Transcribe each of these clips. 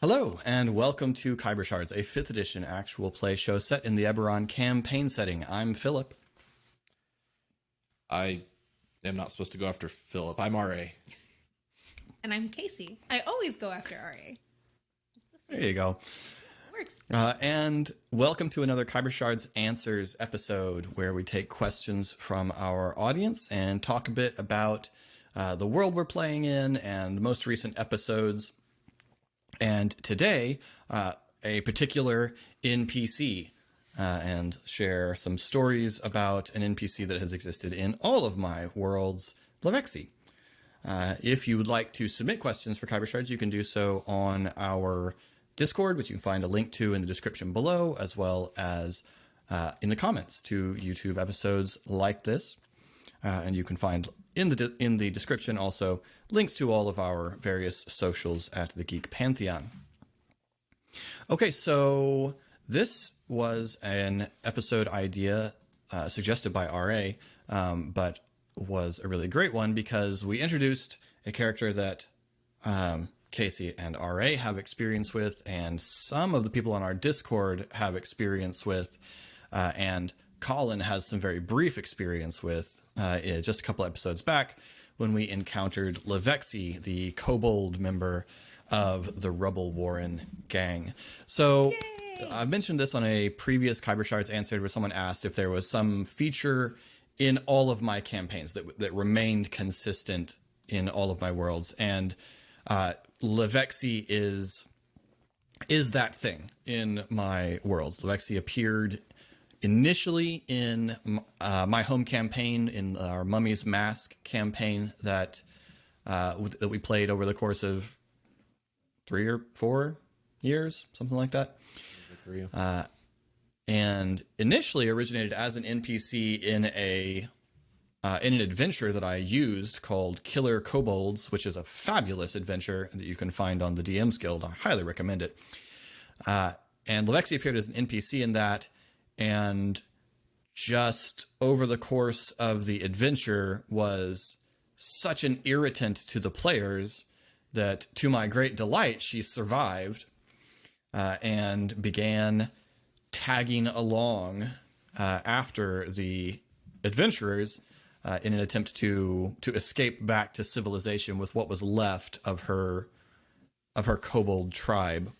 Hello, and welcome to Khyber Shards, a 5th edition actual play show set in the Eberron campaign setting. I'm Philip. I am not supposed to go after Philip. I'm RA. And I'm Casey. I always go after RA. There you go. Works. And welcome to another Khyber Shards Answers episode, where we take questions from our audience and talk a bit about the world we're playing in and the most recent episodes. And today, a particular NPC, and share some stories about an NPC that has existed in all of my worlds, Levexi. If you would like to submit questions for Khyber Shards, you can do so on our Discord, which you can find a link to in the description below, as well as in the comments to YouTube episodes like this. And you can find in the description also links to all of our various socials at the Geek Pantheon. Okay, so this was an episode idea suggested by RA, but was a really great one because we introduced a character that Casey and RA have experience with, and some of the people on our Discord have experience with, and Colin has some very brief experience with just a couple episodes back when we encountered Levexi, the Kobold member of the Rubble Warren gang. So I mentioned this on a previous Khyber Shards Answered, where someone asked if there was some feature in all of my campaigns that remained consistent in all of my worlds. And Levexi is that thing in my worlds. Levexi appeared initially in my home campaign, in our Mummy's Mask campaign that we played over the course of 3 or 4 years, something like that. And initially originated as an NPC in an adventure that I used called Killer Kobolds, which is a fabulous adventure that you can find on the DM's Guild. I highly recommend it. And Levexi appeared as an NPC in that, and just over the course of the adventure was such an irritant to the players that, to my great delight, she survived and began tagging along after the adventurers in an attempt to escape back to civilization with what was left of her kobold tribe.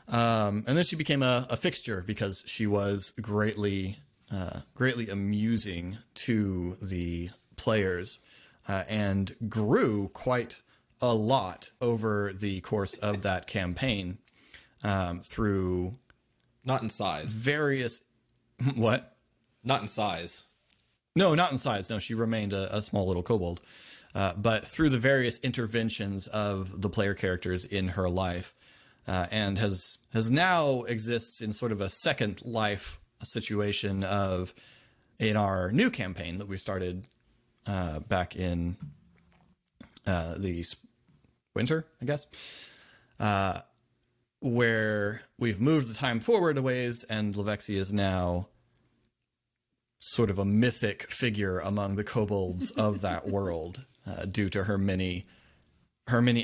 And then she became a fixture because she was greatly amusing to the players, and grew quite a lot over the course of that campaign, through Not in size. various what? Not in size. No, not in size. No, she remained a small little kobold, but through the various interventions of the player characters in her life. And has now exists in sort of a second life situation in our new campaign that we started back in the winter, I guess, where we've moved the time forward a ways, and Levexi is now sort of a mythic figure among the kobolds of that world, due to her many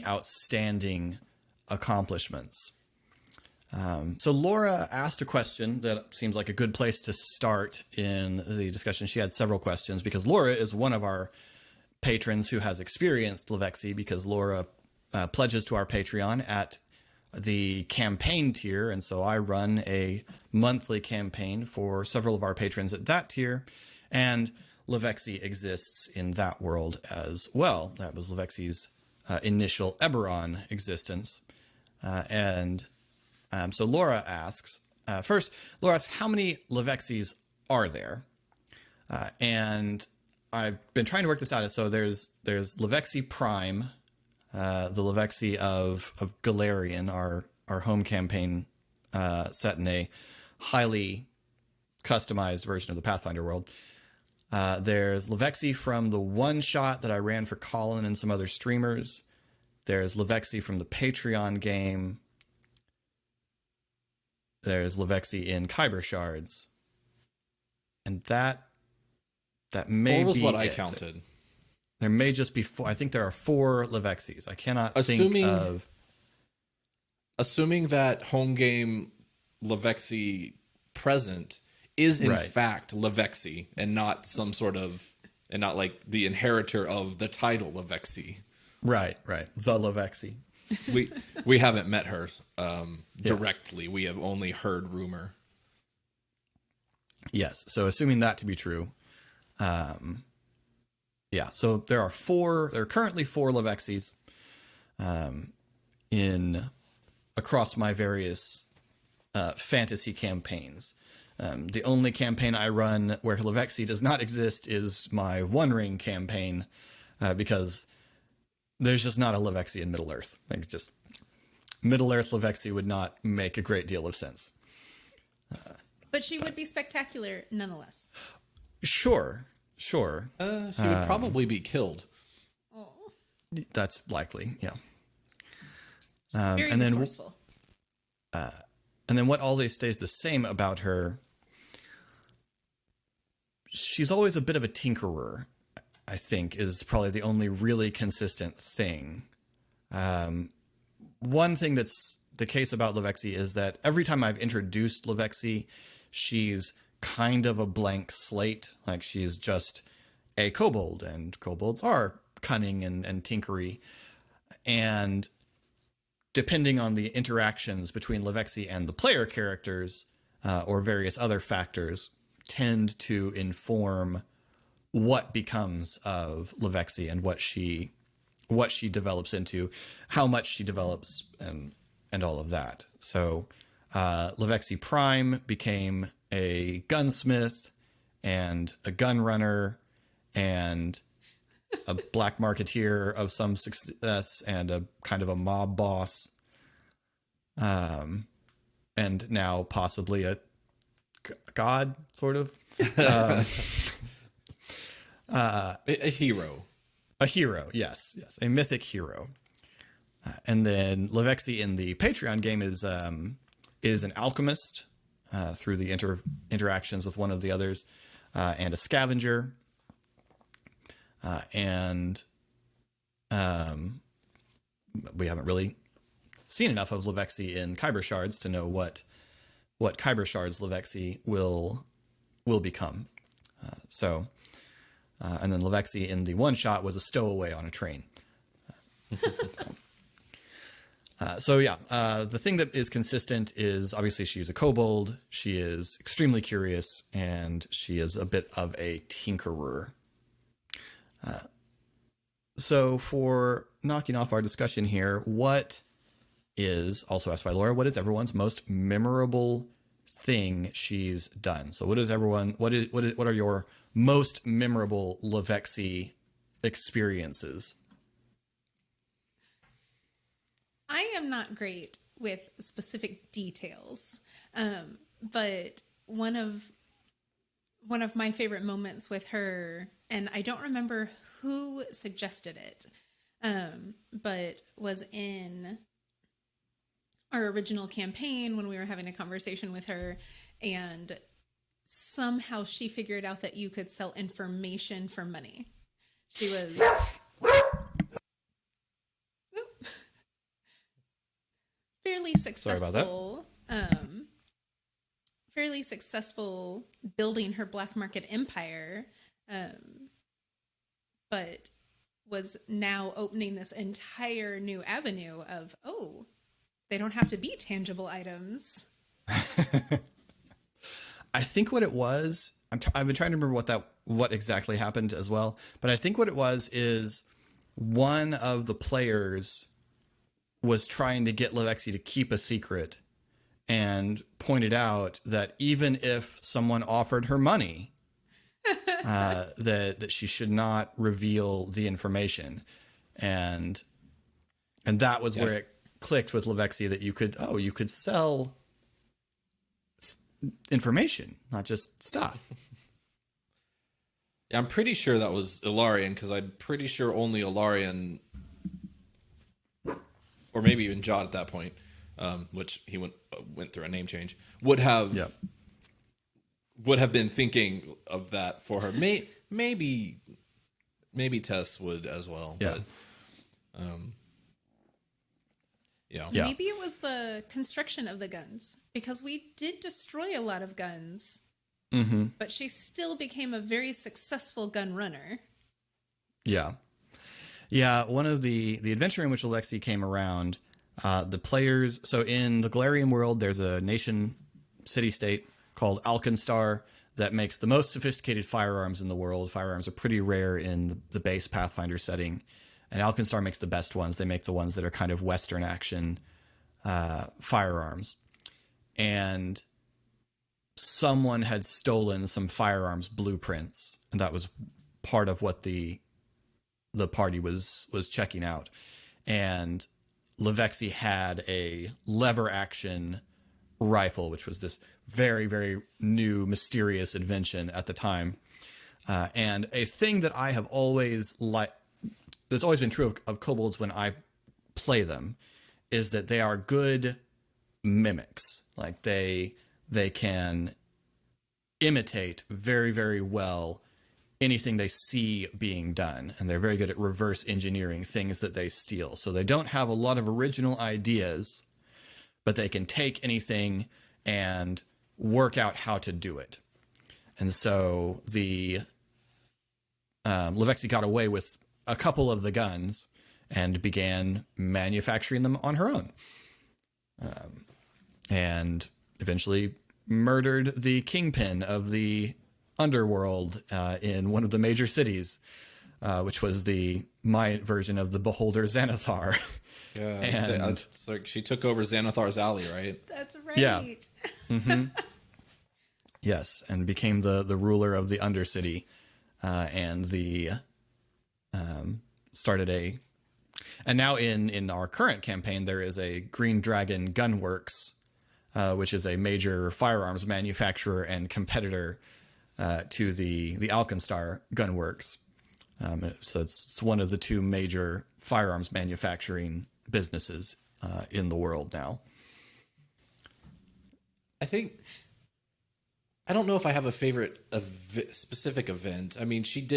outstanding accomplishments. So Laura asked a question that seems like a good place to start in the discussion. She had several questions because Laura is one of our patrons who has experienced Levexi, because Laura pledges to our Patreon at the campaign tier. And so I run a monthly campaign for several of our patrons at that tier, and Levexi exists in that world as well. That was Levexi's initial Eberron existence. So Laura asks, Laura asks, how many Levexis are there? And I've been trying to work this out. So there's Levexi Prime, the Levexi of Galarian, our home campaign set in a highly customized version of the Pathfinder world. There's Levexi from the one-shot that I ran for Colin and some other streamers. There's Levexi from the Patreon game. There's Levexi in Khyber Shards. And that may be Four was what I it. counted. There may just be four. I think there are 4 Levexis. I cannot Assuming- think of. Assuming that home game Levexi present is in Right. fact Levexi and not and not like the inheritor of the title Levexi. Right. The Levexi. We haven't met her directly. We have only heard rumor. Yes. So assuming that to be true, yeah. So there are currently 4 Levexis, across my various fantasy campaigns. The only campaign I run where Levexi does not exist is my One Ring campaign, because there's just not a Levexi in Middle Earth. Like, just Middle Earth Levexi would not make a great deal of sense. But she would be spectacular nonetheless. Sure. She would probably be killed. Oh, That's likely, yeah. very and then resourceful. And then what always stays the same about her, she's always a bit of a tinkerer, I think, is probably the only really consistent thing. One thing that's the case about Levexi is that every time I've introduced Levexi, she's kind of a blank slate. Like, she's just a kobold, and kobolds are cunning and tinkery. And depending on the interactions between Levexi and the player characters, or various other factors, tend to inform what becomes of Levexi and what she develops into, how much she develops, and all of that. So Levexi Prime became a gunsmith and a gun runner and a black marketeer of some success and a kind of a mob boss. And now possibly a god, sort of. A hero. A hero, yes. A mythic hero. And then Levexi in the Patreon game is an alchemist, through the interactions with one of the others, and a scavenger. And we haven't really seen enough of Levexi in Khyber Shards to know what Khyber Shards Levexi will become. And then Levexi in the one shot was a stowaway on a train. The thing that is consistent is obviously she's a kobold. She is extremely curious, and she is a bit of a tinkerer. So for knocking off our discussion here, what is, also asked by Laura, what is everyone's most memorable thing she's done? So what are your most memorable Levexi experiences? I am not great with specific details, but one of my favorite moments with her, and I don't remember who suggested it, but was in our original campaign when we were having a conversation with her, and somehow she figured out that you could sell information for money. She was fairly successful. Fairly successful building her black market empire, but was now opening this entire new avenue of, they don't have to be tangible items. I think what it was, I've been trying to remember what exactly happened as well, but I think what it was is one of the players was trying to get Levexi to keep a secret, and pointed out that even if someone offered her money, that she should not reveal the information, and that was where it clicked with Levexi that you could sell information, not just stuff. Yeah, I'm pretty sure that was Ilarian, because I'm pretty sure only Ilarian, or maybe even Jod at that point, which he went through a name change, would have been thinking of that for her. Maybe maybe Tess would as well. Yeah. But, yeah. Maybe it was the construction of the guns, because we did destroy a lot of guns, but she still became a very successful gun runner. Yeah. Yeah, one of the adventure in which Levexi came around, the players... So in the Galarian world, there's a nation, city-state called Alkenstar that makes the most sophisticated firearms in the world. Firearms are pretty rare in the base Pathfinder setting, and Alkenstar makes the best ones. They make the ones that are kind of Western action firearms. And someone had stolen some firearms blueprints, and that was part of what the party was checking out. And Levexi had a lever action rifle, which was this very, very new, mysterious invention at the time. And a thing that I have always that's always been true of kobolds when I play them, is that they are good mimics. Like they can imitate very, very well anything they see being done, and they're very good at reverse engineering things that they steal. So they don't have a lot of original ideas, but they can take anything and work out how to do it. And so the Levexi got away with a couple of the guns and began manufacturing them on her own, and eventually murdered the kingpin of the underworld in one of the major cities, which was my version of the Beholder Xanathar. Yeah, and it's like she took over Xanathar's alley, right? That's right. Yeah. Yes, and became the ruler of the Undercity, and started and now in our current campaign there is a Green Dragon Gunworks, which is a major firearms manufacturer and competitor to the Alkenstar Gunworks. So it's one of the two major firearms manufacturing businesses in the world now. I don't know if I have a favorite specific event. I mean, she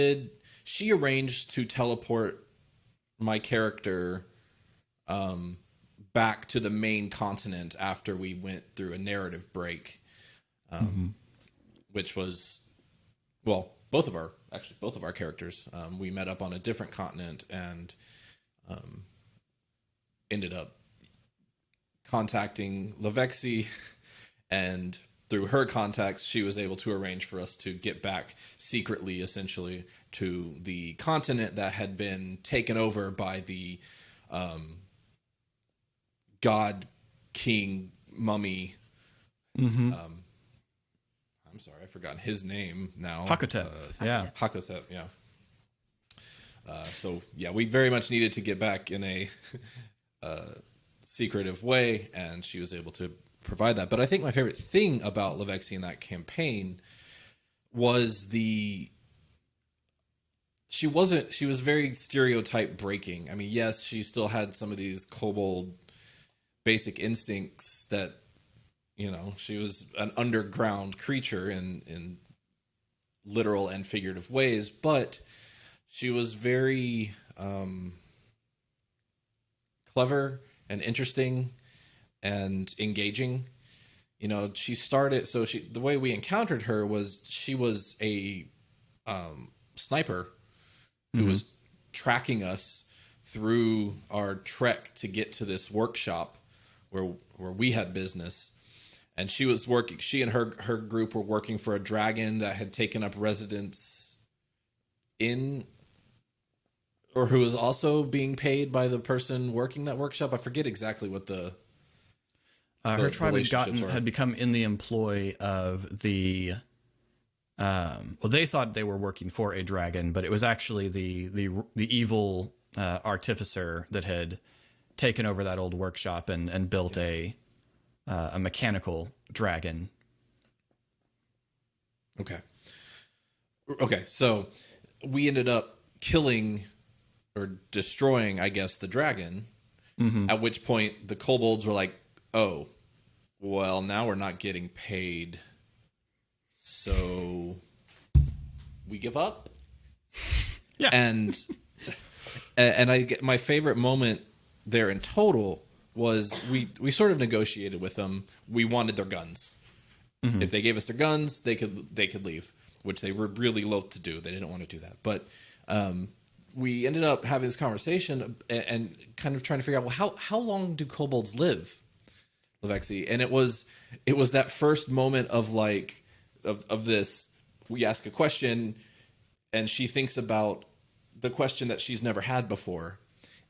arranged to teleport my character back to the main continent after we went through a narrative break, which was, well, both of our characters. We met up on a different continent and ended up contacting Levexi, and through her contacts, she was able to arrange for us to get back secretly, essentially, to the continent that had been taken over by the God King Mummy. I'm sorry, I've forgotten his name now. Hakotep. Yeah. Hakotep, yeah. So, yeah, we very much needed to get back in a secretive way, and she was able to provide that. But I think my favorite thing about Levexi in that campaign was she was very stereotype breaking. I mean, yes, she still had some of these kobold basic instincts that, she was an underground creature in literal and figurative ways, but she was very clever and interesting and engaging. She started, the way we encountered her was she was a sniper who was tracking us through our trek to get to this workshop where we had business. And she and her group were working for a dragon that had taken up residence or who was also being paid by the person working that workshop. I forget exactly what her tribe had become in the employ of the they thought they were working for a dragon, but it was actually the evil artificer that had taken over that old workshop and built a mechanical dragon. Okay, so we ended up killing or destroying, I guess, the dragon, at which point the kobolds were like, oh, well, now we're not getting paid, so we give up. Yeah. And I get my favorite moment there in total was we sort of negotiated with them. We wanted their guns. If they gave us their guns, they could leave, which they were really loath to do. They didn't want to do that. But we ended up having this conversation and kind of trying to figure out, well, how long do kobolds live, Levexi? And it was that first moment of like of this. We ask a question, and she thinks about the question that she's never had before,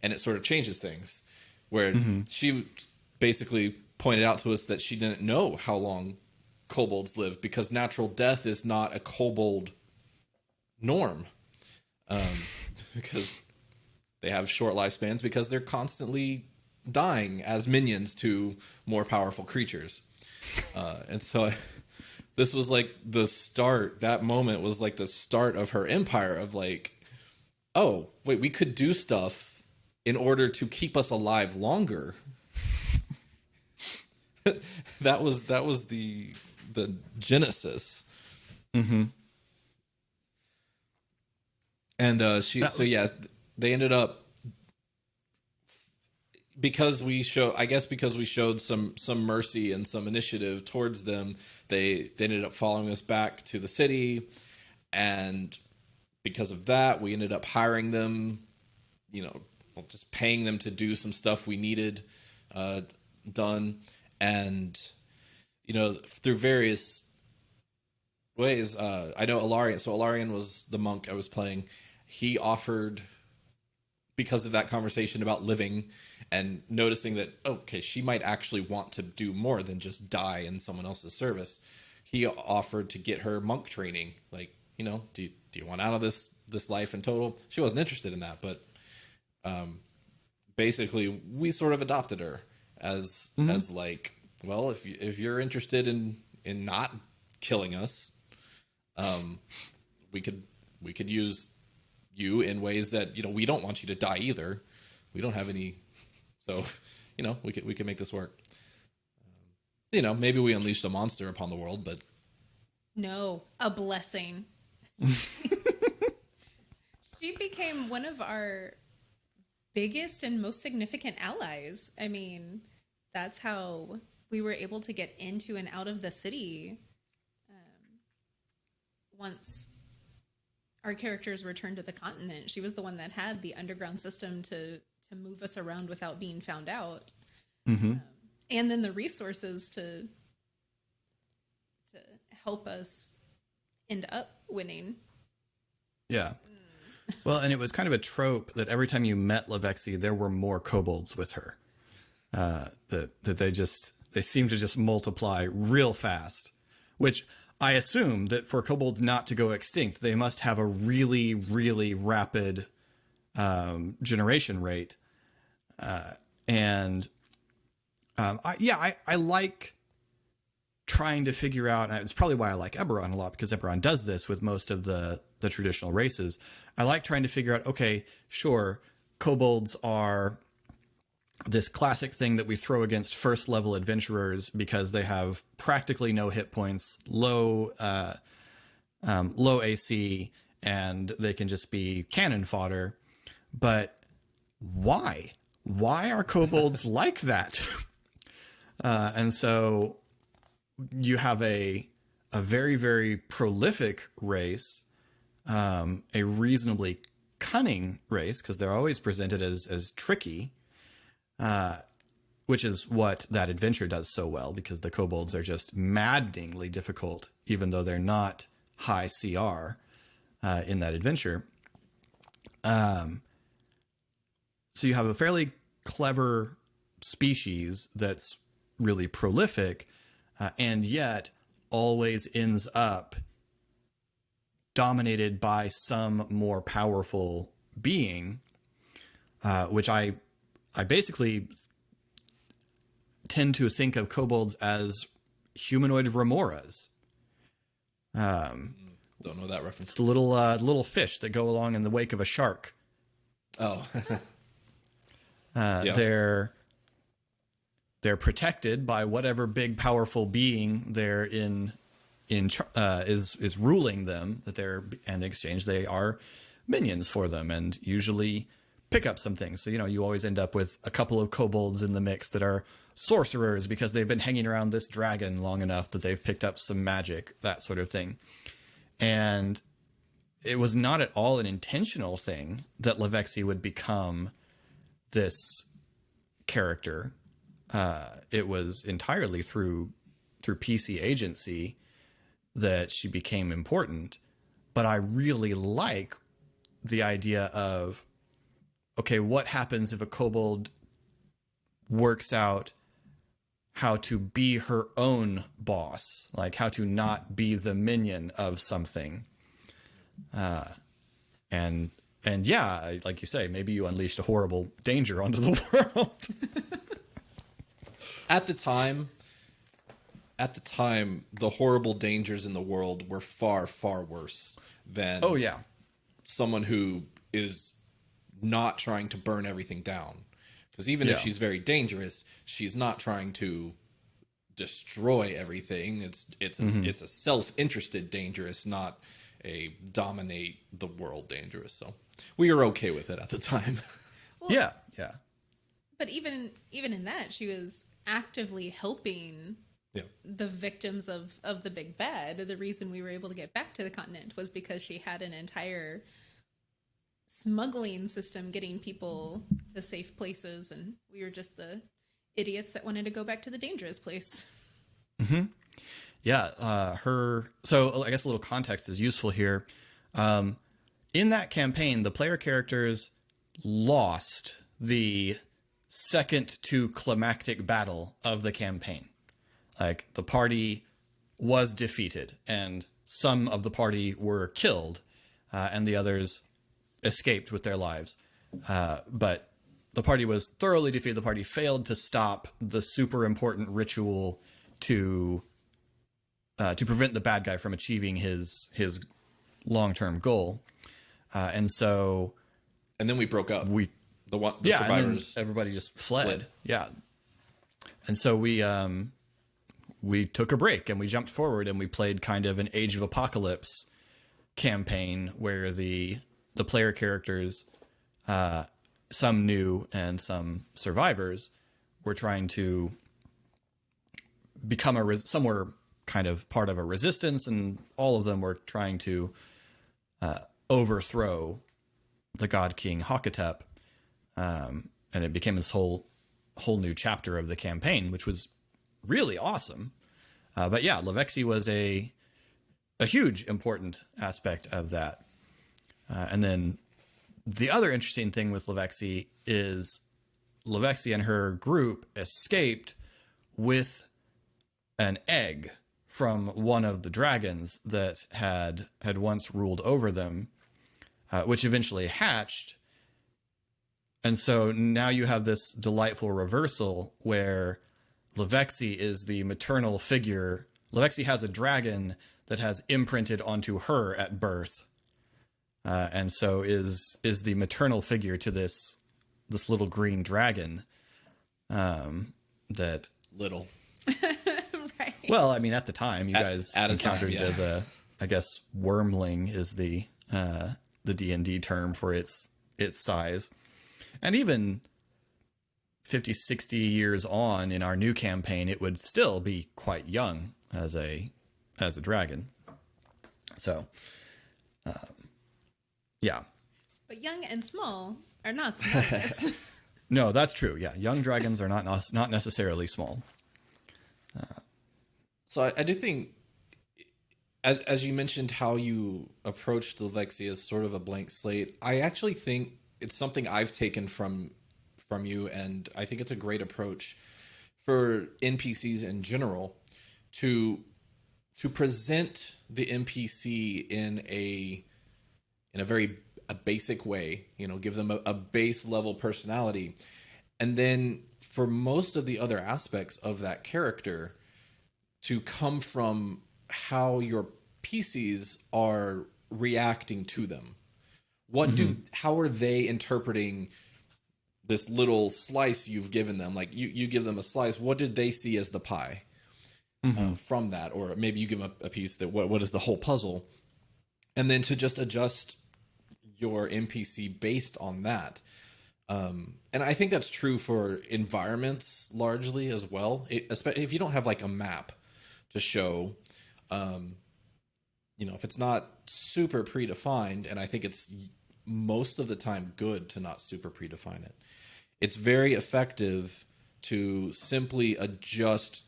and it sort of changes things. Where she basically pointed out to us that she didn't know how long kobolds live because natural death is not a kobold norm, because they have short lifespans because they're constantly dying as minions to more powerful creatures. And so this was like the start. That moment was like the start of her empire of like, oh, wait, we could do stuff in order to keep us alive longer. that was the genesis. And they ended up, because we showed some mercy and some initiative towards them, they ended up following us back to the city, and because of that, we ended up hiring them, just paying them to do some stuff we needed done. And, through various ways, I know Alarian. So Alarian was the monk I was playing. He offered, because of that conversation about living and noticing that, okay, she might actually want to do more than just die in someone else's service. He offered to get her monk training. Like, do you want out of this life in total? She wasn't interested in that, but basically we sort of adopted her as like, well, if you're interested in not killing us, we could use you in ways that, we don't want you to die either. We don't have any, so, we could make this work. Maybe we unleashed a monster upon the world, but no, a blessing. She became one of our biggest and most significant allies. I mean, that's how we were able to get into and out of the city once our characters returned to the continent. She was the one that had the underground system to move us around without being found out. And then the resources to help us end up winning. Yeah. Well, and it was kind of a trope that every time you met Levexi, there were more kobolds with her. That they seem to just multiply real fast, which I assume that for kobolds not to go extinct, they must have a really, really rapid generation rate. I like trying to figure out, and it's probably why I like Eberron a lot, because Eberron does this with most of the traditional races. I like trying to figure out, okay, sure, kobolds are this classic thing that we throw against first level adventurers because they have practically no hit points, low AC, and they can just be cannon fodder. But why are kobolds like that? And so you have a very, very prolific race, a reasonably cunning race, because they're always presented as tricky, which is what that adventure does so well, because the kobolds are just maddeningly difficult, even though they're not high CR in that adventure. So you have a fairly clever species that's really prolific, and yet always ends up dominated by some more powerful being, which I basically tend to think of kobolds as humanoid remoras. Don't know that reference. It's the little fish that go along in the wake of a shark. Oh. Yeah. They're protected by whatever big powerful being they're is ruling them, that they're, and in exchange they are minions for them and usually pick up some things. So, you always end up with a couple of kobolds in the mix that are sorcerers because they've been hanging around this dragon long enough that they've picked up some magic, that sort of thing. And it was not at all an intentional thing that Levexi would become this character. It was entirely through PC agency that she became important. But I really like the idea of, okay, what happens if a kobold works out how to be her own boss, like how to not be the minion of something. And yeah, like you say, maybe you unleashed a horrible danger onto the world. At the time, the horrible dangers in the world were far, far worse than someone who is not trying to burn everything down. Because even if she's very dangerous, she's not trying to destroy everything. It's a self-interested dangerous, not a dominate the world dangerous. So we were okay with it at the time. Well, Yeah. But even in that, she was actively helping the victims of the big bad. The reason we were able to get back to the continent was because she had an entire smuggling system getting people to safe places, and we were just the idiots that wanted to go back to the dangerous place. Yeah. So I guess a little context is useful here. In that campaign, the player characters lost the second to climactic battle of the campaign. Like, the party was defeated and some of the party were killed, and the others escaped with their lives. But the party was thoroughly defeated. The party failed to stop the super important ritual to prevent the bad guy from achieving his long-term goal. And then we broke up. The survivors, and then everybody just fled. Yeah. And so we took a break and we jumped forward and we played kind of an Age of Apocalypse campaign where the player characters, some new and some survivors, were trying to become some were kind of part of a resistance, and all of them were trying to overthrow the god king Hakatep. And it became this whole new chapter of the campaign, which was really awesome. But yeah, Levexi was a huge important aspect of that. And then the other interesting thing with Levexi is Levexi and her group escaped with an egg from one of the dragons that had once ruled over them, which eventually hatched. And so now you have this delightful reversal where Levexi is the maternal figure. Levexi has a dragon that has imprinted onto her at birth. And so is the maternal figure to this little green dragon. That little. Right. Well, I mean, at the time, you guys encountered it as I guess wormling is the D&D term for its size. And even 50, 60 years on in our new campaign, it would still be quite young as a dragon. So, yeah. But young and small are not synonymous. No, that's true. Yeah, young dragons are not necessarily small. So I do think, as you mentioned, how you approached Levexi as sort of a blank slate. I actually think it's something I've taken from you, and I think it's a great approach for NPCs in general to present the NPC in a very basic way, give them a base level personality. And then for most of the other aspects of that character to come from how your PCs are reacting to them. How are they interpreting this little slice you've given them? Like you give them a slice. What did they see as the pie from that? Or maybe you give them a piece that what is the whole puzzle? And then to just adjust your NPC based on that. And I think that's true for environments largely as well. Especially if you don't have like a map to show, if it's not super predefined, and I think it's most of the time good to not super predefine it. It's very effective to simply adjust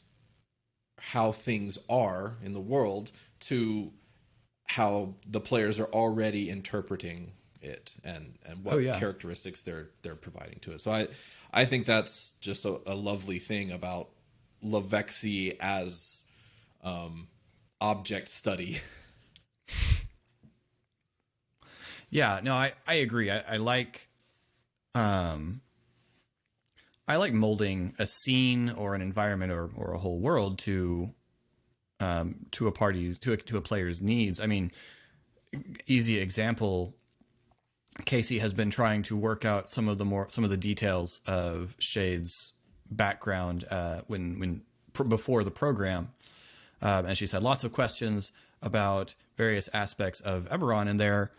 how things are in the world to how the players are already interpreting it and what characteristics they're providing to it. So I think that's just a lovely thing about Levexi as object study. Yeah, no, I agree. I like molding a scene or an environment or a whole world to a party's to a player's needs. I mean, easy example. Casey has been trying to work out some of the details of Shade's background before the program, and she's had lots of questions about various aspects of Eberron, and they're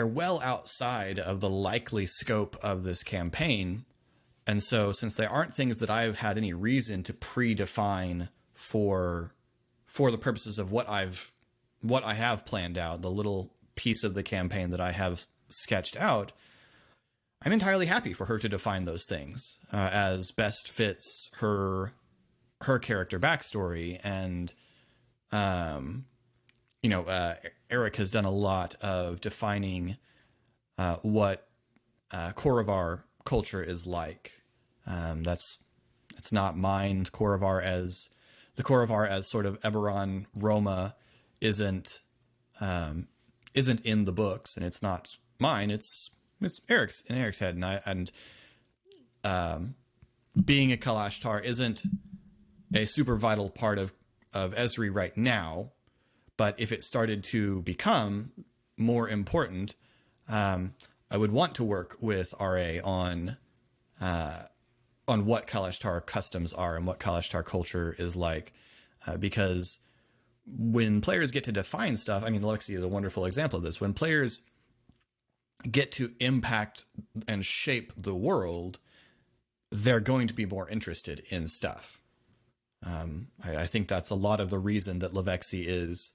well outside of the likely scope of this campaign. And so, since they aren't things that I've had any reason to predefine for the purposes of what I have planned out, the little piece of the campaign that I have sketched out, I'm entirely happy for her to define those things as best fits her character backstory. And Eric has done a lot of defining what Koravar culture is like. That's not mine. Koravar as sort of Eberron Roma isn't in the books, and it's not mine. It's Eric's in Eric's head, and being a Kalashtar isn't a super vital part of Esri right now. But if it started to become more important, I would want to work with RA on what Kalashtar customs are and what Kalashtar culture is like, because when players get to define stuff, I mean, Levexi is a wonderful example of this. When players get to impact and shape the world, they're going to be more interested in stuff. I think that's a lot of the reason that Levexi is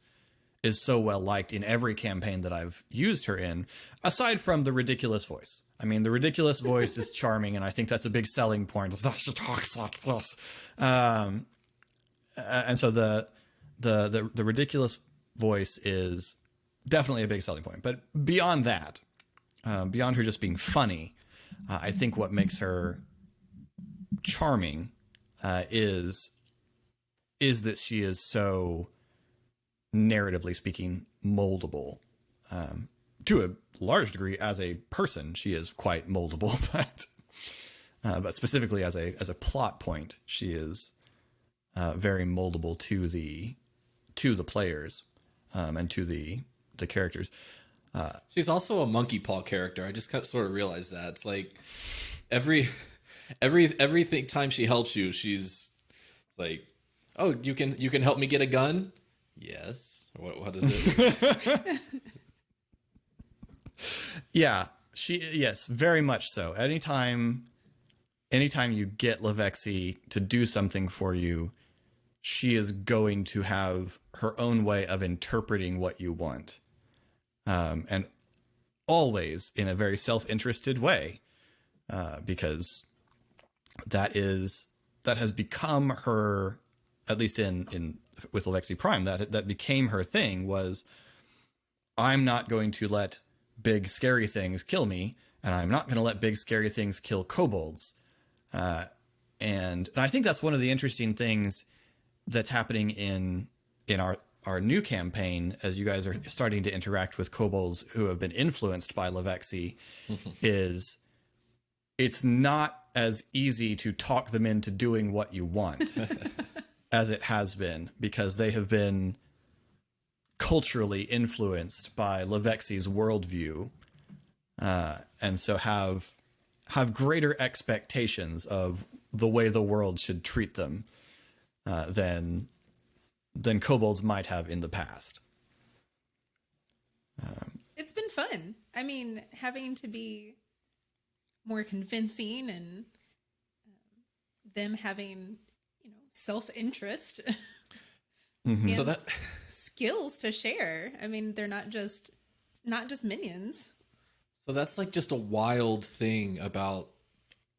so well liked in every campaign that I've used her in, aside from the ridiculous voice. I mean, the ridiculous voice is charming, and I think that's a big selling point. She talks like this, and so the ridiculous voice is definitely a big selling point. But beyond that, beyond her just being funny, I think what makes her charming is that she is so, narratively speaking, moldable. To a large degree, as a person, she is quite moldable, but specifically as a plot point, she is very moldable to the players and to the characters. She's also a monkey paw character. I just sort of realized that. It's like every time she helps you, it's like, oh, you can help me get a gun? Yes. What is it? Yeah, yes, very much so. Anytime you get Levexi to do something for you, she is going to have her own way of interpreting what you want. And always in a very self-interested way, because that has become her, at least with Levexi Prime, that became her thing. Was, I'm not going to let big scary things kill me, and I'm not going to let big scary things kill kobolds. And I think that's one of the interesting things that's happening in our new campaign, as you guys are starting to interact with kobolds who have been influenced by Levexi, is it's not as easy to talk them into doing what you want as it has been, because they have been culturally influenced by Levexi's worldview, and so have greater expectations of the way the world should treat them than kobolds might have in the past. It's been fun. I mean, having to be more convincing and them having, self-interest Mm-hmm. and So that skills to share. I mean, they're not just minions. so that's like just a wild thing about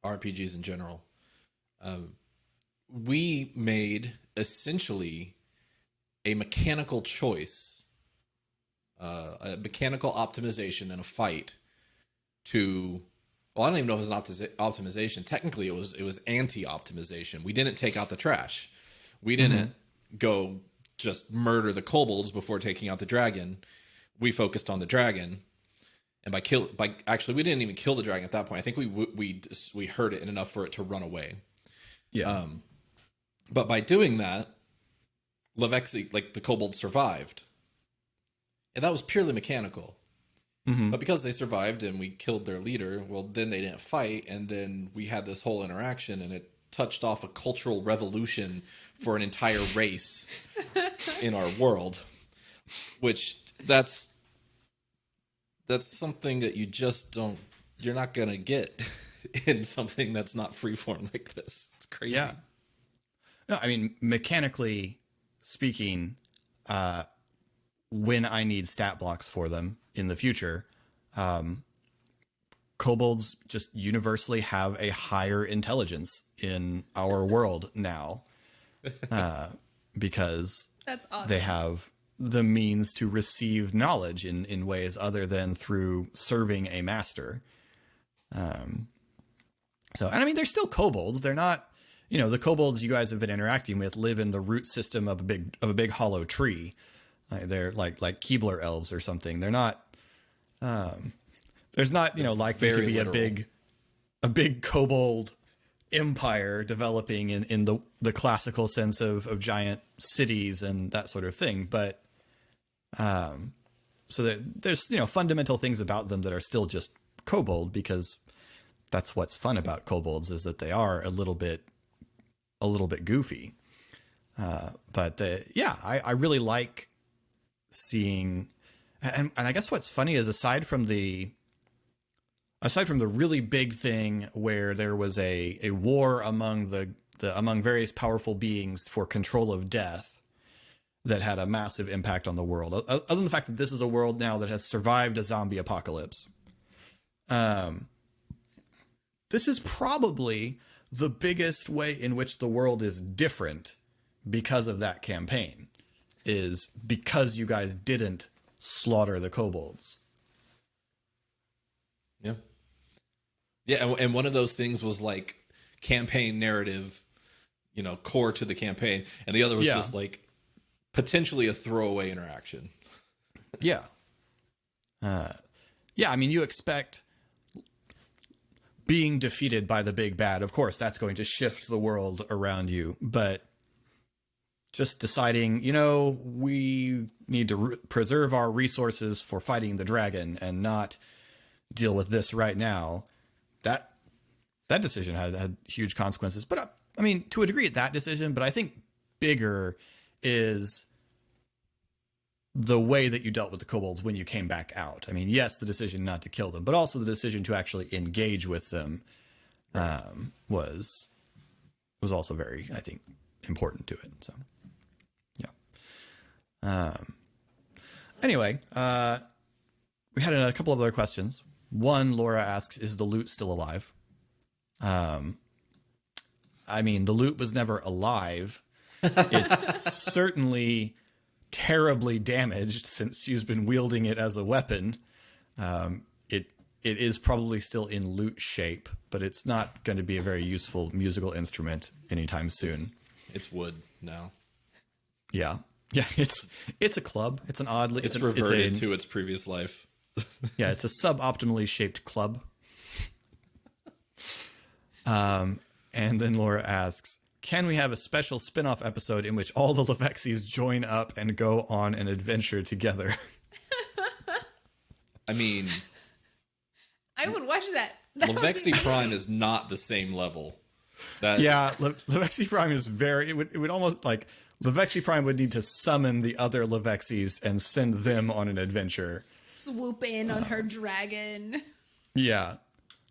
RPGs in general. We made essentially a mechanical choice, a mechanical optimization in a fight to. Well, I don't even know if it was optimization. Technically, it was anti-optimization. We didn't take out the trash. We didn't go just murder the kobolds before taking out the dragon. We focused on the dragon, and by actually we didn't even kill the dragon at that point. I think we hurt it enough for it to run away. Yeah. But by doing that, Levexi, like the kobold, survived, and that was purely mechanical. Mm-hmm. But because they survived and we killed their leader, well, then they didn't fight, and then we had this whole interaction, and it touched off a cultural revolution for an entire race in our world. Which that's something that you're not gonna get in something that's not freeform like this. It's crazy. Yeah. No, I mean, mechanically speaking, when I need stat blocks for them in the future, kobolds just universally have a higher intelligence in our world now, because That's awesome. they have the means to receive knowledge in ways other than through serving a master. And I mean, they're still kobolds. They're not, the kobolds you guys have been interacting with live in the root system of a big hollow tree. They're like Keebler elves or something. They're not. There's not, likely to very be literal. a big kobold empire developing in the classical sense of giant cities and that sort of thing. But so there's fundamental things about them that are still just kobold, because that's what's fun about kobolds, is that they are a little bit goofy. But I really like seeing, and I guess what's funny is aside from the really big thing where there was a war among among various powerful beings for control of death that had a massive impact on the world, other than the fact that this is a world now that has survived a zombie apocalypse, this is probably the biggest way in which the world is different because of that campaign, is because you guys didn't slaughter the kobolds. Yeah. Yeah, and one of those things was like campaign narrative, core to the campaign, and the other was just like potentially a throwaway interaction. Yeah. I mean, you expect being defeated by the big bad. Of course, that's going to shift the world around you, but just deciding, we need to preserve our resources for fighting the dragon and not deal with this right now. That decision had huge consequences. But I mean, to a degree, that decision, but I think bigger is the way that you dealt with the kobolds when you came back out. I mean, yes, the decision not to kill them, but also the decision to actually engage with them was also very, I think, important to it. So, yeah. Anyway, we had a couple of other questions. One, Laura asks, is the loot still alive? I mean, the loot was never alive. It's certainly terribly damaged since she's been wielding it as a weapon. It is probably still in loot shape, but it's not going to be a very useful musical instrument anytime soon. It's wood now. Yeah, it's a club. It's an oddly It's reverted to its previous life. Yeah, it's a suboptimally shaped club. And then Laura asks, can we have a special spin-off episode in which all the Levexis join up and go on an adventure together? I mean, I would watch that. Levexi Prime is not the same level. Levexi Prime is it would almost like Levexi Prime would need to summon the other Levexis and send them on an adventure. swoop in on her dragon. Yeah.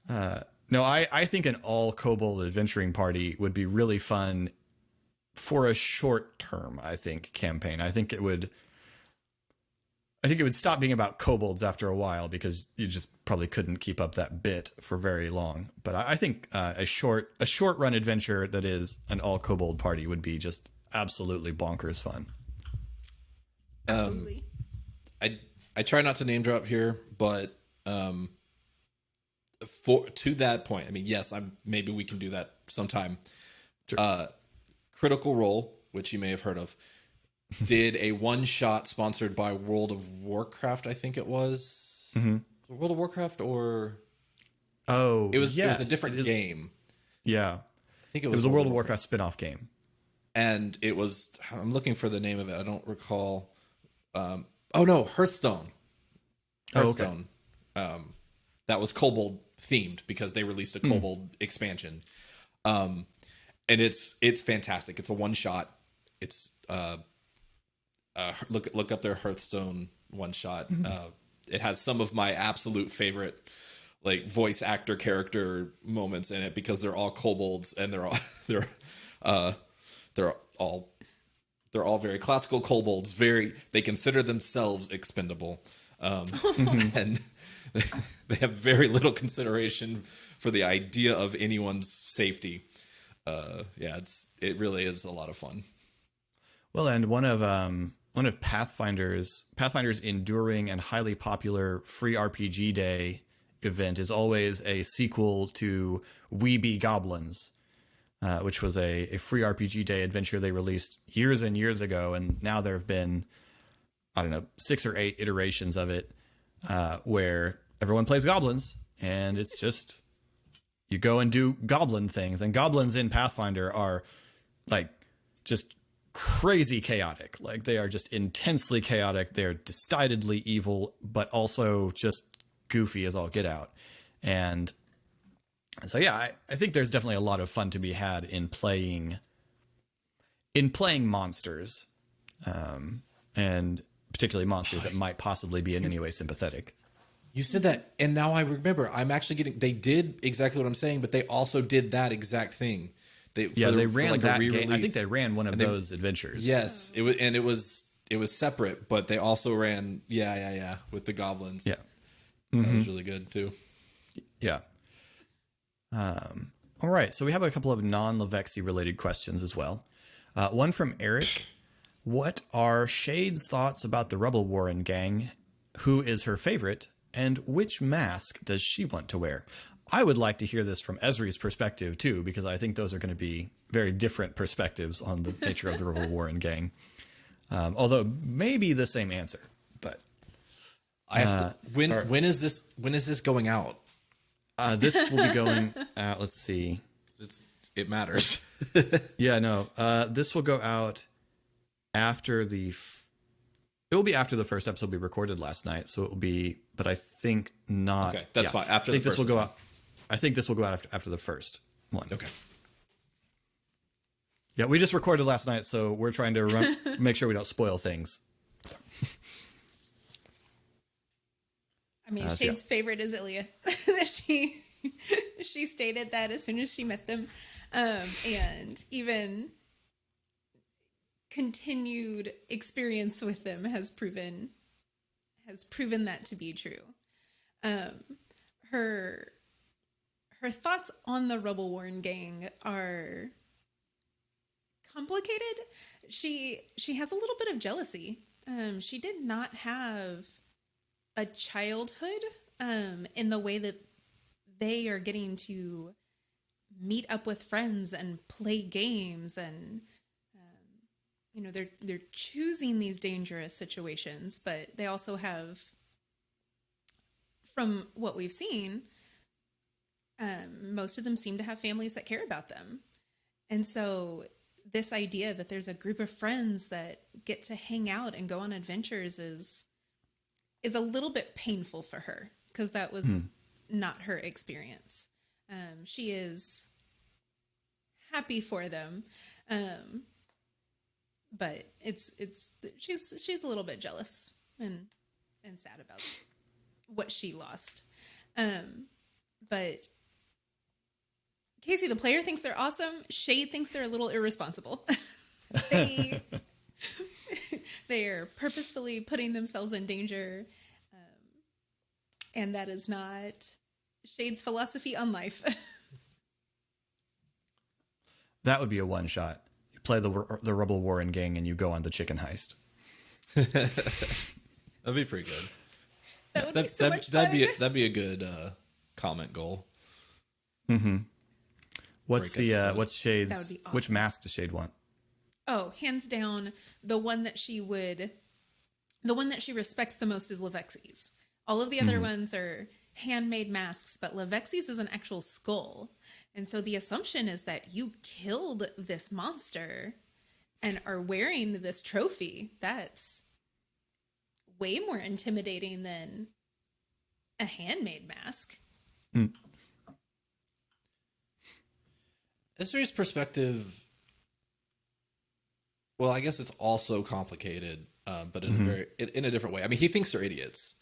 No, I think an all Kobold adventuring party would be really fun for a short term, I think, campaign. I think it would stop being about kobolds after a while because you just probably couldn't keep up that bit for very long. But I think a short run adventure that is an all kobold party would be just absolutely bonkers fun. Absolutely. I try not to name drop here, but to that point, I mean, yes, maybe we can do that sometime. Sure. Critical Role, which you may have heard of, did a one-shot sponsored by World of Warcraft, I think it was. Mm-hmm. World of Warcraft or... Oh, it was yes, a different game. Yeah. I think it was a World of Warcraft spin-off game. And it was... I'm looking for the name of it. I don't recall... oh, no, Hearthstone. Hearthstone. Oh, okay. That was Kobold themed because they released a Kobold expansion. And it's fantastic. It's a one-shot. It's... look up their Hearthstone one shot. It has some of my absolute favorite like voice actor character moments in it because they're all kobolds and they're all very classical kobolds. They consider themselves expendable, and they have very little consideration for the idea of anyone's safety. It really is a lot of fun. Well, and one of Pathfinder's enduring and highly popular free RPG Day event is always a sequel to We Be Goblins, which was a free RPG Day adventure they released years and years ago, and now there have been, I don't know, 6 or 8 iterations of it, where everyone plays goblins, and it's just you go and do goblin things, and goblins in Pathfinder are like just crazy chaotic. Like they are just intensely chaotic. They're decidedly evil, but also just goofy as all get out. And so, yeah, I think there's definitely a lot of fun to be had in playing monsters, and particularly monsters that might possibly be in any way sympathetic. You said that, and now I remember. I'm actually they did exactly what I'm saying, but they also did that exact thing. They ran like that game. I think they ran one of those adventures. Yes, it was separate, but they also ran with the goblins. Yeah, that was really good too. Yeah. All right, so we have a couple of non-Levexi related questions as well. One from Eric: what are Shade's thoughts about the Rebel Warren gang? Who is her favorite, and which mask does she want to wear? I would like to hear this from Esri's perspective, too, because I think those are going to be very different perspectives on the nature of the Rebel Warren gang. Although maybe the same answer, but when is this going out? This will be going out. Let's see. It matters. Yeah, no. This will go out after it will be after the first episode we recorded last night, so it will be. But I think not. Okay, that's fine. After the first, this will go out. I think this will go out after the first one. Okay. Yeah, we just recorded last night, so we're trying to make sure we don't spoil things. I mean, Shade's favorite is Ilya. She stated that as soon as she met them, and even continued experience with them has proven that to be true. Her thoughts on the Rebel Warren gang are complicated. She has a little bit of jealousy. She did not have a childhood in the way that they are getting to meet up with friends and play games, and they're choosing these dangerous situations, but they also have, from what we've seen, most of them seem to have families that care about them. And so this idea that there's a group of friends that get to hang out and go on adventures is a little bit painful for her, because that was not her experience. She is happy for them, but she's a little bit jealous and sad about it. what she lost. But Casey, the player, thinks they're awesome. Shade thinks they're a little irresponsible. they they are purposefully putting themselves in danger, and that is not Shade's philosophy on life. That would be a one shot. You play the Rebel Warren gang and you go on the chicken heist. That'd be pretty good. That would be so much fun. That'd be a good comment goal. Mm-hmm. What's Shade's? That would be awesome. Which mask does Shade want? Oh, hands down, the one that she respects the most is Levexi's. All of the other ones are handmade masks, but Levexi's is an actual skull. And so the assumption is that you killed this monster and are wearing this trophy. That's way more intimidating than a handmade mask. Mm. Ezra's perspective, well, I guess it's also complicated, but in a different way. I mean, he thinks they're idiots.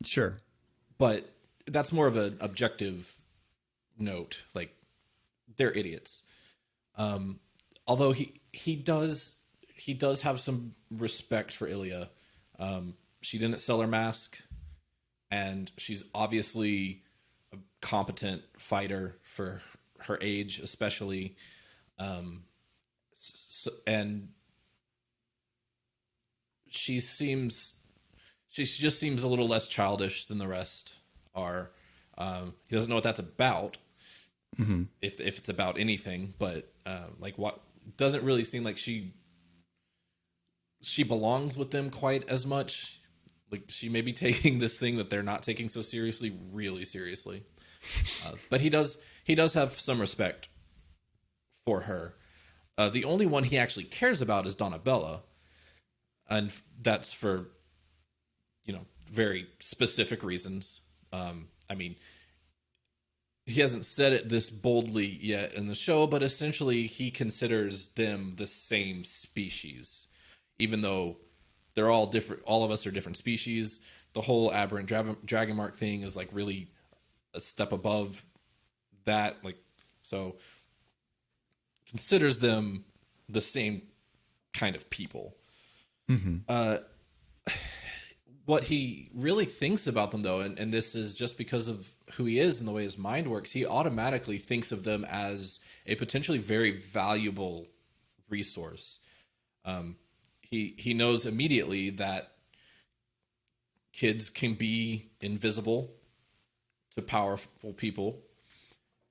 Sure. But that's more of an objective note. Like, they're idiots. Although he does have some respect for Ilya. She didn't sell her mask, and she's obviously a competent fighter for her age, especially. And she just seems a little less childish than the rest are. He doesn't know what that's about. Mm-hmm. If it's about anything, but like, what doesn't really seem like she belongs with them quite as much. Like, she may be taking this thing that they're not taking so seriously really seriously. But he does have some respect for her. The only one he actually cares about is Donabella, and that's for very specific reasons. I mean, he hasn't said it this boldly yet in the show, but essentially he considers them the same species, even though they're all different. All of us are different species. The whole aberrant dragon mark thing is like really a step above that. Like, so considers them the same kind of people. Mm-hmm. What he really thinks about them, though, and this is just because of who he is and the way his mind works, he automatically thinks of them as a potentially very valuable resource. He knows immediately that kids can be invisible to powerful people,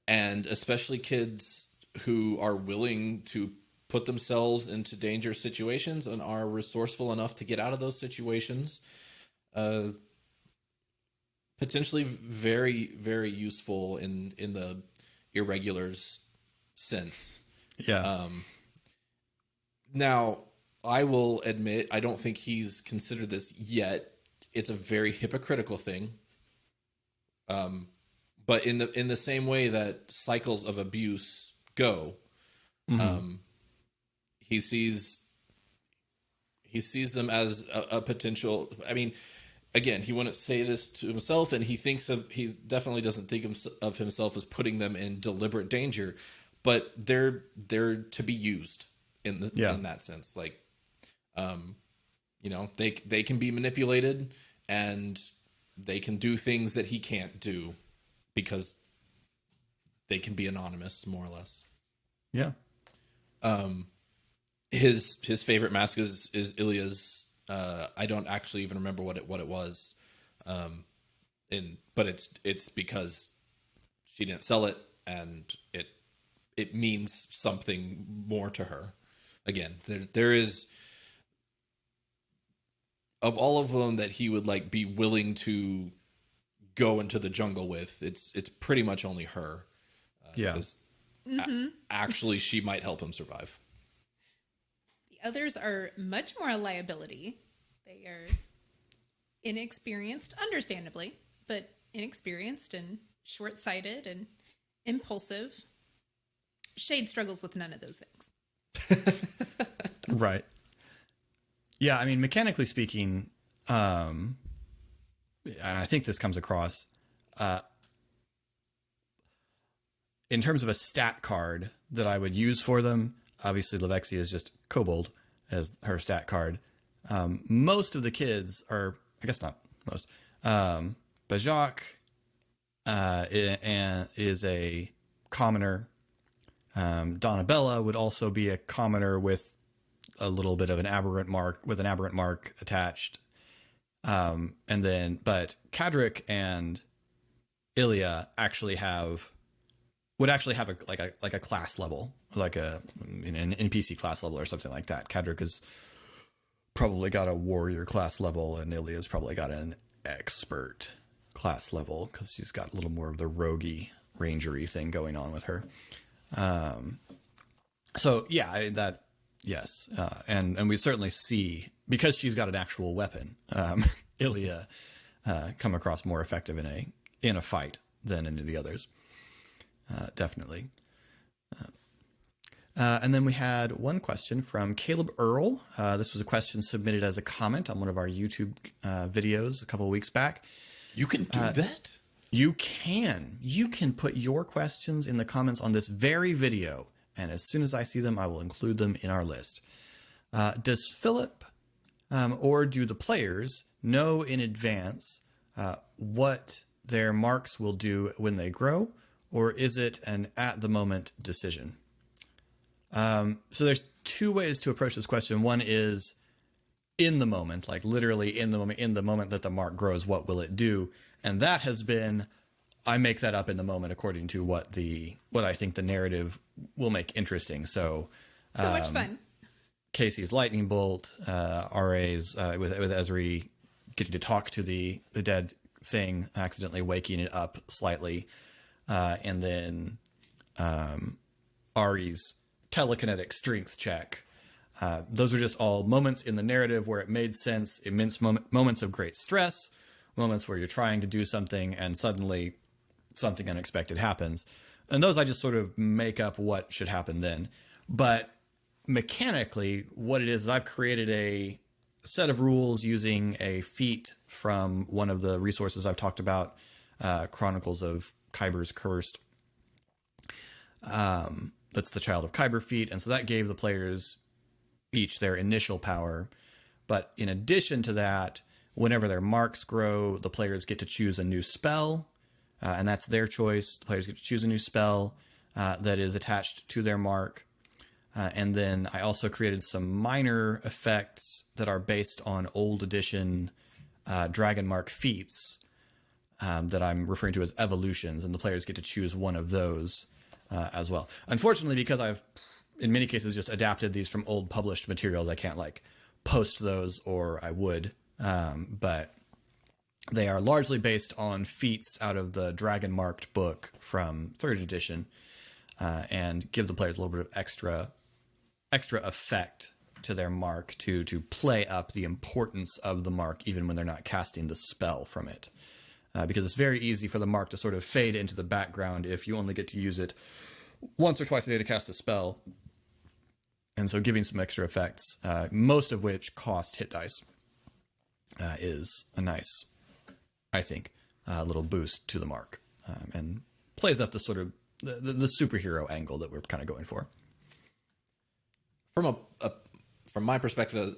and especially kids who are willing to put themselves into dangerous situations and are resourceful enough to get out of those situations. Potentially very, very useful in the irregulars sense. Yeah. Now, I will admit, I don't think he's considered this yet. It's a very hypocritical thing. But in the same way that cycles of abuse go, mm-hmm. He sees them as a potential. I mean, again, he wouldn't say this to himself, and he definitely doesn't think of himself as putting them in deliberate danger, but they're to be used in that sense. Like, they can be manipulated, and they can do things that he can't do because they can be anonymous, more or less. Yeah. His favorite mask is Ilya's. I don't actually even remember what it was. But it's because she didn't sell it, and it means something more to her. Again, there is, of all of them that he would like be willing to go into the jungle with, it's pretty much only her. Yeah. Mm-hmm. Actually, she might help him survive. The others are much more a liability. They are inexperienced, understandably, but inexperienced and short-sighted and impulsive. Shade struggles with none of those things. Right. Yeah, I mean, mechanically speaking, and I think this comes across, in terms of a stat card that I would use for them, obviously Levexi is just Kobold as her stat card. Most of the kids are, I guess not most, Bajak is a commoner. Donabella would also be a commoner with a little bit of an aberrant mark attached. But Kadric and Ilya would actually have a class level, like an NPC class level or something like that. Kadric has probably got a warrior class level, and Ilya's probably got an expert class level because she's got a little more of the roguey rangery thing going on with her. Yes. And we certainly see, because she's got an actual weapon, Ilya come across more effective in a fight than any of the others. Definitely. And then we had one question from Caleb Earl. This was a question submitted as a comment on one of our YouTube videos a couple of weeks back. You can do that? You can put your questions in the comments on this very video, and as soon as I see them, I will include them in our list. Does Philip or do the players know in advance what their marks will do when they grow, or is it an at-the-moment decision? So there's two ways to approach this question. One is in the moment, like literally in the moment that the mark grows, what will it do? And that has been, I make that up in the moment according to what I think the narrative will make interesting. So much fun. Casey's lightning bolt, RA's with Ezri getting to talk to the dead thing, accidentally waking it up slightly, and then Ari's telekinetic strength check. Those were just all moments in the narrative where it made sense, immense moments of great stress, moments where you're trying to do something and suddenly something unexpected happens. And those I just sort of make up what should happen then. But mechanically, what it is I've created a set of rules using a feat from one of the resources I've talked about, Chronicles of Khyber's Cursed. That's the Child of Khyber feat. And so that gave the players each their initial power. But in addition to that, whenever their marks grow, the players get to choose a new spell. And that's their choice. The players get to choose a new spell that is attached to their mark. And then I also created some minor effects that are based on old edition Dragon Mark feats that I'm referring to as evolutions. And the players get to choose one of those as well. Unfortunately, because I've, in many cases, just adapted these from old published materials, I can't post those, or I would. But they are largely based on feats out of the Dragon Marked book from 3rd edition, and give the players a little bit of extra effect to their mark to play up the importance of the mark even when they're not casting the spell from it. Because it's very easy for the mark to sort of fade into the background if you only get to use it once or twice a day to cast a spell. And so giving some extra effects, most of which cost hit dice, is a nice, I think, little boost to the mark, and plays up the sort of the superhero angle that we're kind of going for. From my perspective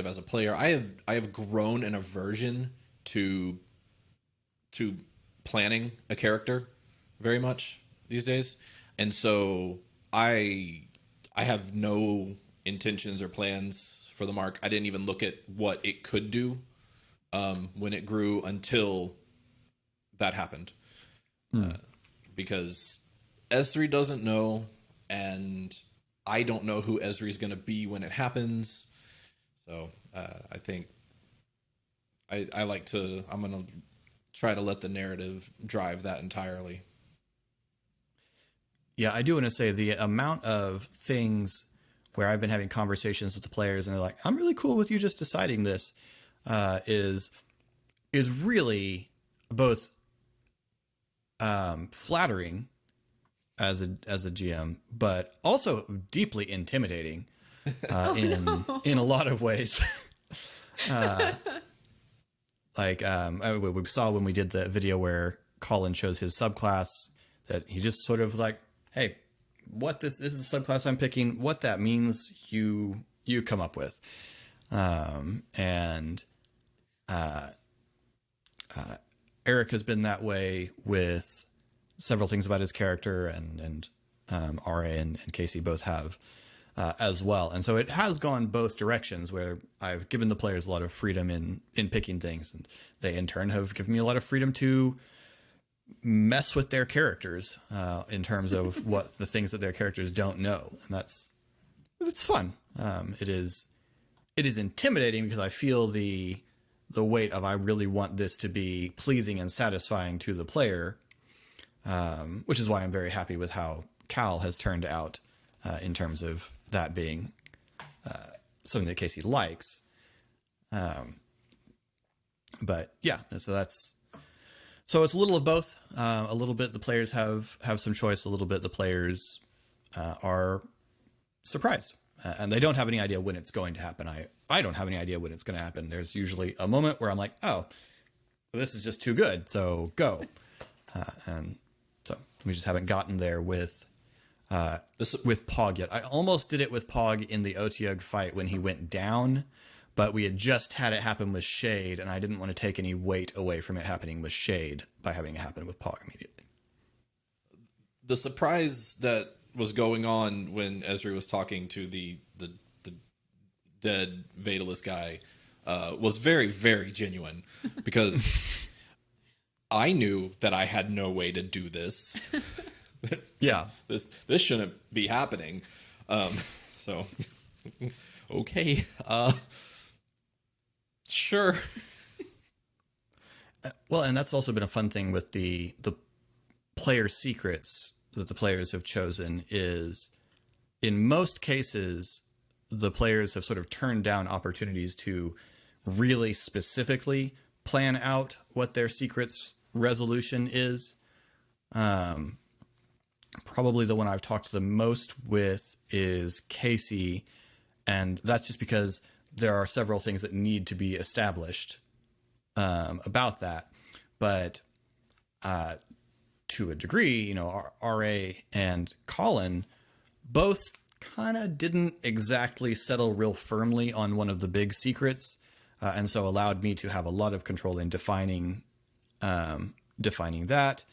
as a player, I have grown an aversion to planning a character very much these days, and so I have no intentions or plans for the mark. I didn't even look at what it could do when it grew until that happened, because Esri doesn't know, and I don't know who Esri's going to be when it happens. So I think I'm going to try to let the narrative drive that entirely. Yeah, I do want to say the amount of things where I've been having conversations with the players and they're like, I'm really cool with you just deciding this, is really both flattering as a GM, but also deeply intimidating in a lot of ways. Like we saw when we did the video where Colin chose his subclass, that he just sort of was like, hey, what this is the subclass I'm picking, what that means, you come up with. Eric has been that way with several things about his character, and RA and Casey both have as well. And so it has gone both directions, where I've given the players a lot of freedom in picking things, and they in turn have given me a lot of freedom to mess with their characters in terms of what the things that their characters don't know. And it's fun. It is intimidating because I feel the weight of, I really want this to be pleasing and satisfying to the player, which is why I'm very happy with how Cal has turned out in terms of that being something that Casey likes. But yeah, so it's a little of both. A little bit the players have some choice, a little bit the players are surprised. And they don't have any idea when it's going to happen. I don't have any idea when it's going to happen. There's usually a moment where I'm like, oh, this is just too good, so go. And so we just haven't gotten there with Pog yet. I almost did it with Pog in the Otyugh fight when he went down, but we had just had it happen with Shade, and I didn't want to take any weight away from it happening with Shade by having it happen with Pog immediately. The surprise that was going on when Ezri was talking to the dead Vadalist guy was very, very genuine, because I knew that I had no way to do this. Yeah, this shouldn't be happening. So okay, sure. Well, and that's also been a fun thing with the player secrets that the players have chosen, is in most cases the players have sort of turned down opportunities to really specifically plan out what their secret's resolution is. Probably the one I've talked the most with is Casey, and that's just because there are several things that need to be established about that. But to a degree, RA and Colin both kind of didn't exactly settle real firmly on one of the big secrets, and so allowed me to have a lot of control in defining that.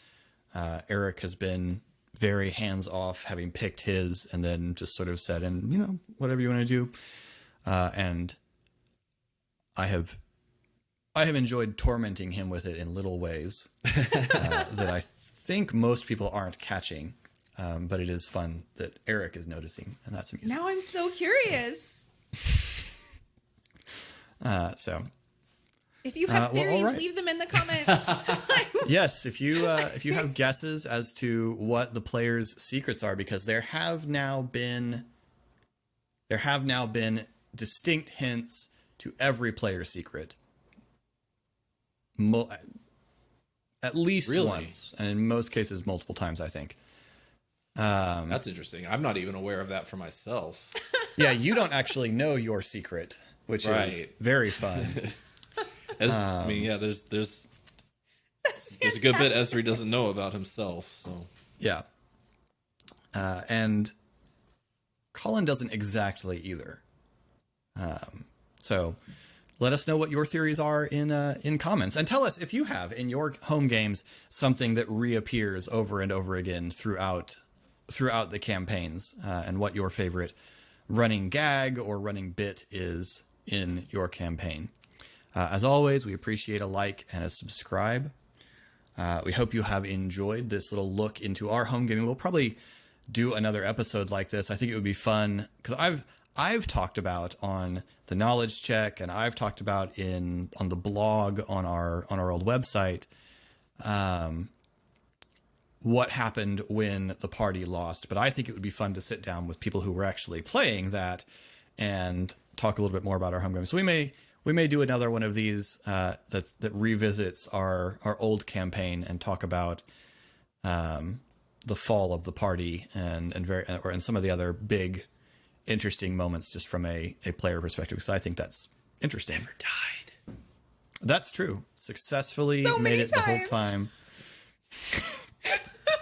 Eric has been very hands-off, having picked his, and then just sort of said, and whatever you want to do. And I have enjoyed tormenting him with it in little ways that I think most people aren't catching. But it is fun that Eric is noticing, and that's amusing. Now I'm so curious. So if you have theories, right. leave them in the comments. Yes, if you have guesses as to what the players' secrets are, because there have now been distinct hints to every player's secret. At least Really? once, and in most cases multiple times, I think. That's interesting. I'm not even aware of that for myself. Yeah, you don't actually know your secret, which is very fun. There's a good bit Ezri doesn't know about himself. So yeah, and Colin doesn't exactly either. So let us know what your theories are in comments, and tell us if you have in your home games something that reappears over and over again throughout the campaigns, and what your favorite running gag or running bit is in your campaign. As always, we appreciate a like and a subscribe. We hope you have enjoyed this little look into our home gaming. We'll probably do another episode like this. I think it would be fun, because I've talked about on the knowledge check, and I've talked about on the blog on our old website, what happened when the party lost. But I think it would be fun to sit down with people who were actually playing that and talk a little bit more about our home games. So we may do another one of these that revisits our old campaign and talk about the fall of the party and some of the other big interesting moments just from a player perspective, because I think that's interesting. Never died. That's true. Successfully So made many it the whole times. time.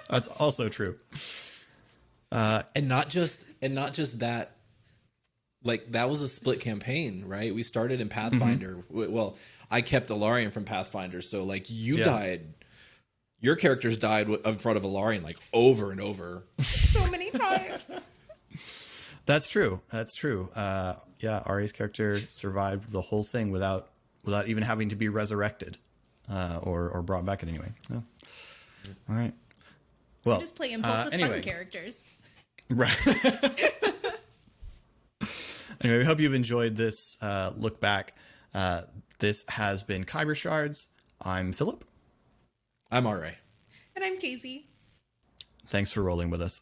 That's also true. And not just that. Like, that was a split campaign, right? We started in Pathfinder. Well, I kept Alarian from Pathfinder, so like you died. Your characters died in front of Alarian like over and over. So many times. That's true. That's true. Yeah, Ari's character survived the whole thing without even having to be resurrected or brought back in any way. Oh. All right. Well, Just play impulsive anyway. fun characters. Right. Anyway, we hope you've enjoyed this look back. This has been Khyber Shards. I'm Philip. I'm RA. And I'm Casey. Thanks for rolling with us.